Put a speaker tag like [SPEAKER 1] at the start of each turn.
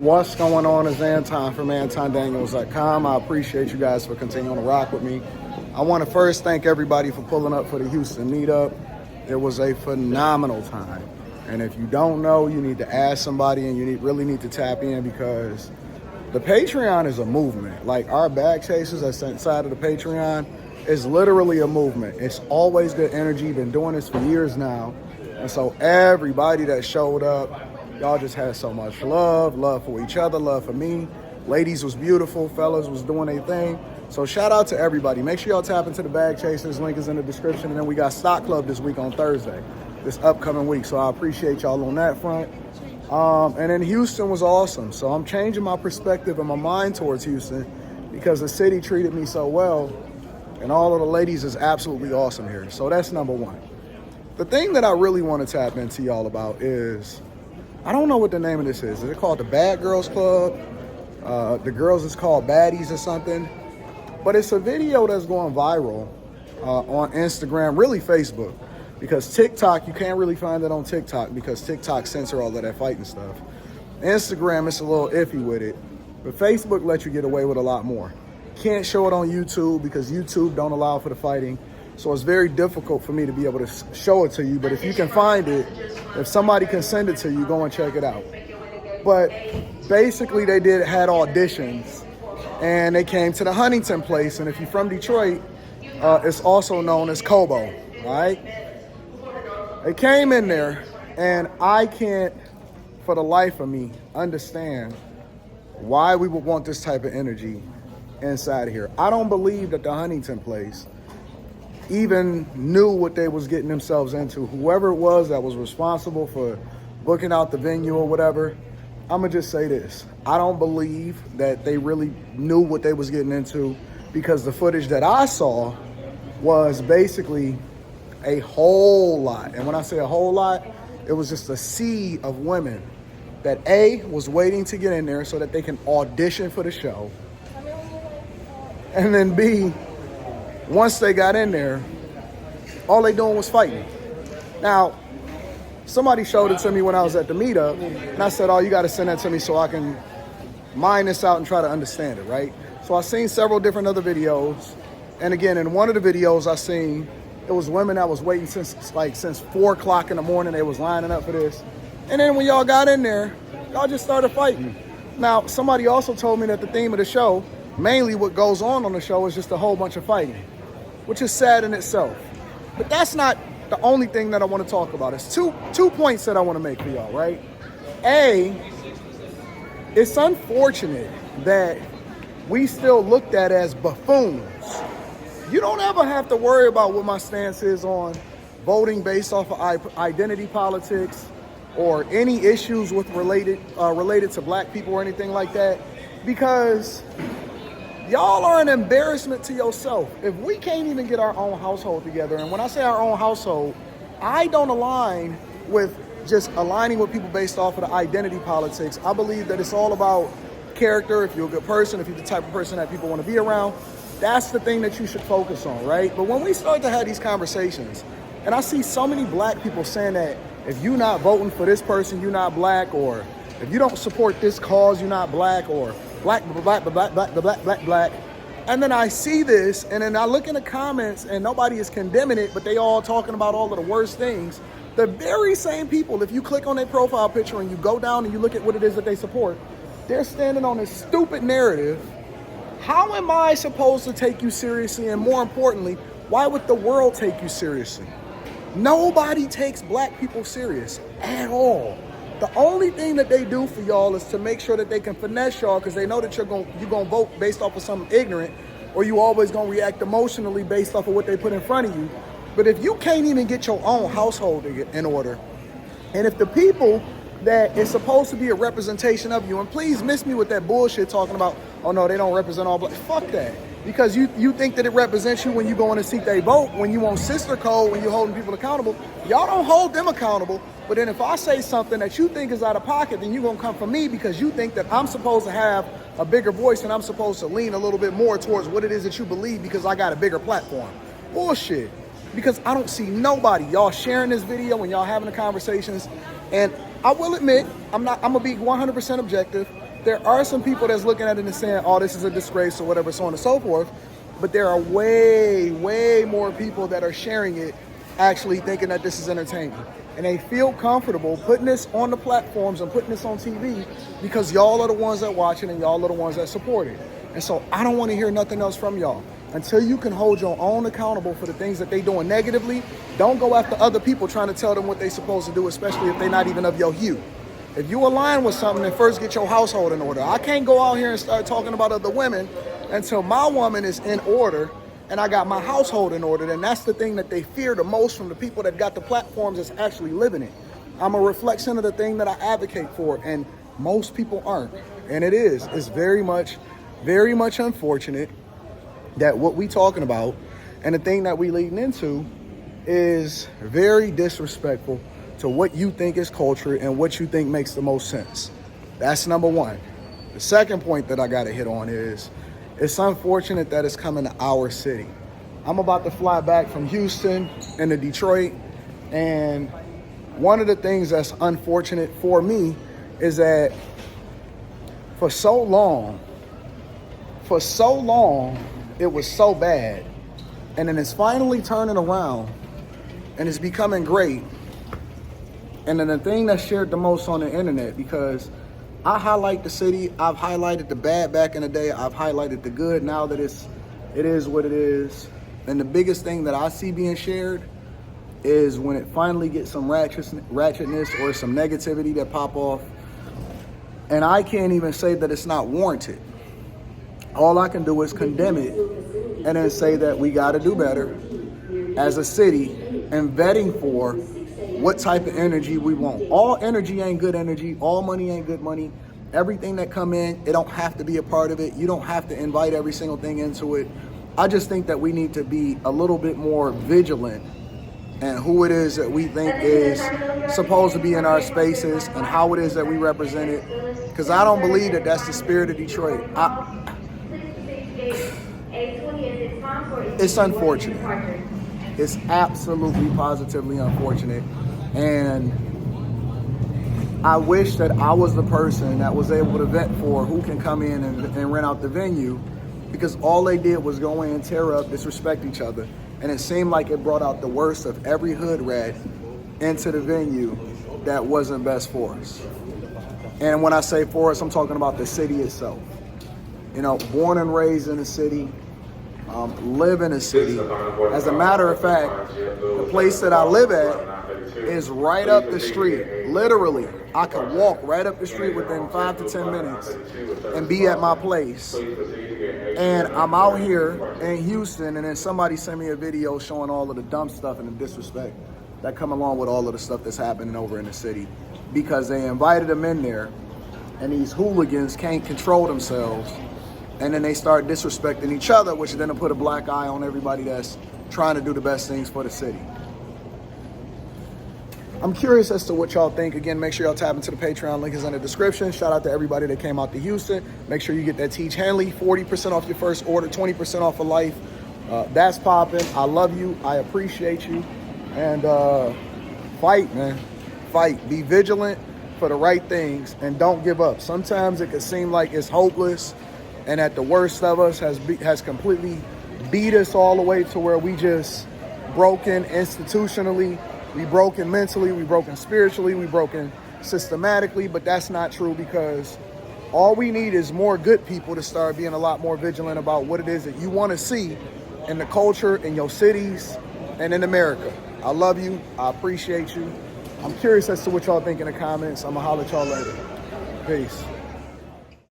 [SPEAKER 1] What's going on is Anton from antondaniels.com. I appreciate you guys for continuing to rock with me. I want to first thank everybody for pulling up for the Houston meetup. It was a phenomenal time. And if you don't know, you need to ask somebody and you really need to tap in because the Patreon is a movement. Like our bag chasers that's inside of the Patreon is literally a movement. It's always good energy. Been doing this for years now. And so everybody that showed up, y'all just had so much love for each other, love for me. Ladies was beautiful, fellas was doing their thing. So shout out to everybody. Make sure y'all tap into the Bag Chasers. Link is in the description. And then we got Stock Club this week on Thursday, this upcoming week. So I appreciate y'all on that front. And then Houston was awesome. So I'm changing my perspective and my mind towards Houston because the city treated me so well. And all of the ladies is absolutely awesome here. So that's number one. The thing that I really want to tap into y'all about is, I don't know what the name of this is. Is it called the Bad Girls Club? The girls is called Baddies or something. But it's a video that's going viral on Instagram, really Facebook. Because TikTok, you can't really find it on TikTok because TikTok censor all of that fighting stuff. Instagram, it's a little iffy with it. But Facebook lets you get away with a lot more. Can't show it on YouTube because YouTube don't allow for the fighting. So it's very difficult for me to be able to show it to you. But if you can find it, if somebody can send it to you, go and check it out. But basically they had auditions and they came to the Huntington place. And if you're from Detroit, it's also known as Kobo, right? They came in there and I can't, for the life of me, understand why we would want this type of energy inside of here. I don't believe that the Huntington place even knew what they was getting themselves into. Whoever it was that was responsible for booking out the venue or whatever, I'm gonna just say this. I don't believe that they really knew what they was getting into because the footage that I saw was basically a whole lot. And when I say a whole lot, it was just a sea of women that A, was waiting to get in there so that they can audition for the show. And then B, once they got in there, all they doing was fighting. Now, somebody showed it to me when I was at the meetup, and I said, oh, you got to send that to me so I can mine this out and try to understand it, right? So I seen several different other videos, and again, in one of the videos I seen, it was women that was waiting since 4 o'clock in the morning. They was lining up for this. And then when y'all got in there, y'all just started fighting. Now, somebody also told me that the theme of the show, mainly what goes on the show, is just a whole bunch of fighting, which is sad in itself. But that's not the only thing that I want to talk about. It's two points that I want to make for y'all, right? A, it's unfortunate that we still looked at as buffoons. You don't ever have to worry about what my stance is on voting based off of identity politics or any issues with related to black people or anything like that, because y'all are an embarrassment to yourself. If we can't even get our own household together, and when I say our own household, I don't align with just aligning with people based off of the identity politics. I believe that it's all about character. If you're a good person, if you're the type of person that people want to be around, that's the thing that you should focus on, right? But when we start to have these conversations, and I see so many black people saying that if you're not voting for this person, you're not black, or if you don't support this cause, you're not black, or black. And then I see this, and then I look in the comments, and nobody is condemning it, but they all talking about all of the worst things. The very same people, if you click on their profile picture and you go down and you look at what it is that they support, they're standing on this stupid narrative. How am I supposed to take you seriously? And more importantly, why would the world take you seriously? Nobody takes black people serious at all. The only thing that they do for y'all is to make sure that they can finesse y'all because they know that you're gonna vote based off of something ignorant, or you always gonna react emotionally based off of what they put in front of you. But if you can't even get your own household in order, and if the people that is supposed to be a representation of you, and please miss me with that bullshit talking about, oh no, they don't represent all black. Fuck that. Because you think that it represents you when you go in to seek they vote, when you on sister code, when you're holding people accountable. Y'all don't hold them accountable. But then if I say something that you think is out of pocket, then you're going to come for me because you think that I'm supposed to have a bigger voice and I'm supposed to lean a little bit more towards what it is that you believe because I got a bigger platform. Bullshit. Because I don't see nobody. Y'all sharing this video and y'all having the conversations. And I will admit, I'm gonna be 100% objective. There are some people that's looking at it and saying, oh, this is a disgrace or whatever, so on and so forth. But there are way, way more people that are sharing it actually thinking that this is entertaining. And they feel comfortable putting this on the platforms and putting this on TV because y'all are the ones that watch it and y'all are the ones that support it. And so I don't want to hear nothing else from y'all. Until you can hold your own accountable for the things that they doing negatively, don't go after other people trying to tell them what they supposed to do, especially if they're not even of your hue. If you align with something, then first get your household in order. I can't go out here and start talking about other women until my woman is in order and I got my household in order. Then that's the thing that they fear the most from the people that got the platforms that's actually living it. I'm a reflection of the thing that I advocate for, and most people aren't. And it is. It's very much unfortunate that what we talking about and the thing that we leading into is very disrespectful to what you think is culture and what you think makes the most sense. That's number one. The second point that I got to hit on is it's unfortunate that it's coming to our city. I'm about to fly back from Houston into Detroit, and one of the things that's unfortunate for me is that for so long, it was so bad, and then it's finally turning around and it's becoming great. And then the thing that's shared the most on the internet, because I highlight the city, I've highlighted the bad back in the day, I've highlighted the good now that it is what it is. And the biggest thing that I see being shared is when it finally gets some ratchetness or some negativity that pop off. And I can't even say that it's not warranted. All I can do is condemn it and then say that we got to do better as a city and vetting for what type of energy we want. All energy ain't good energy. All money ain't good money. Everything that come in, it don't have to be a part of it. You don't have to invite every single thing into it. I just think that we need to be a little bit more vigilant and who it is that we think is supposed to be in our spaces and how it is that we represent it. Because I don't believe that that's the spirit of Detroit. It's unfortunate. It's absolutely, positively unfortunate. And I wish that I was the person that was able to vet for who can come in and rent out the venue, because all they did was go in, tear up, disrespect each other. And it seemed like it brought out the worst of every hood rat into the venue that wasn't best for us. And when I say for us, I'm talking about the city itself. You know, born and raised in the city, live in a city. As a matter of fact, the place that I live at is right up the street. Literally, I could walk right up the street within 5 to 10 minutes and be at my place. And I'm out here in Houston, and then somebody sent me a video showing all of the dumb stuff and the disrespect that come along with all of the stuff that's happening over in the city, because they invited them in there, and these hooligans can't control themselves. And then they start disrespecting each other, which then will put a black eye on everybody that's trying to do the best things for the city. I'm curious as to what y'all think. Again, make sure y'all tap into the Patreon. Link is in the description. Shout out to everybody that came out to Houston. Make sure you get that Teach Hanley, 40% off your first order, 20% off of life. That's popping. I love you. I appreciate you. And fight, man. Fight. Be vigilant for the right things and don't give up. Sometimes it can seem like it's hopeless and that the worst of us has completely beat us all the way to where we just broken institutionally, we broken mentally, we broken spiritually, we broken systematically. But that's not true, because all we need is more good people to start being a lot more vigilant about what it is that you want to see in the culture, in your cities, and in America. I love you. I appreciate you. I'm curious as to what y'all think in the comments. I'm going to holler at y'all later. Peace.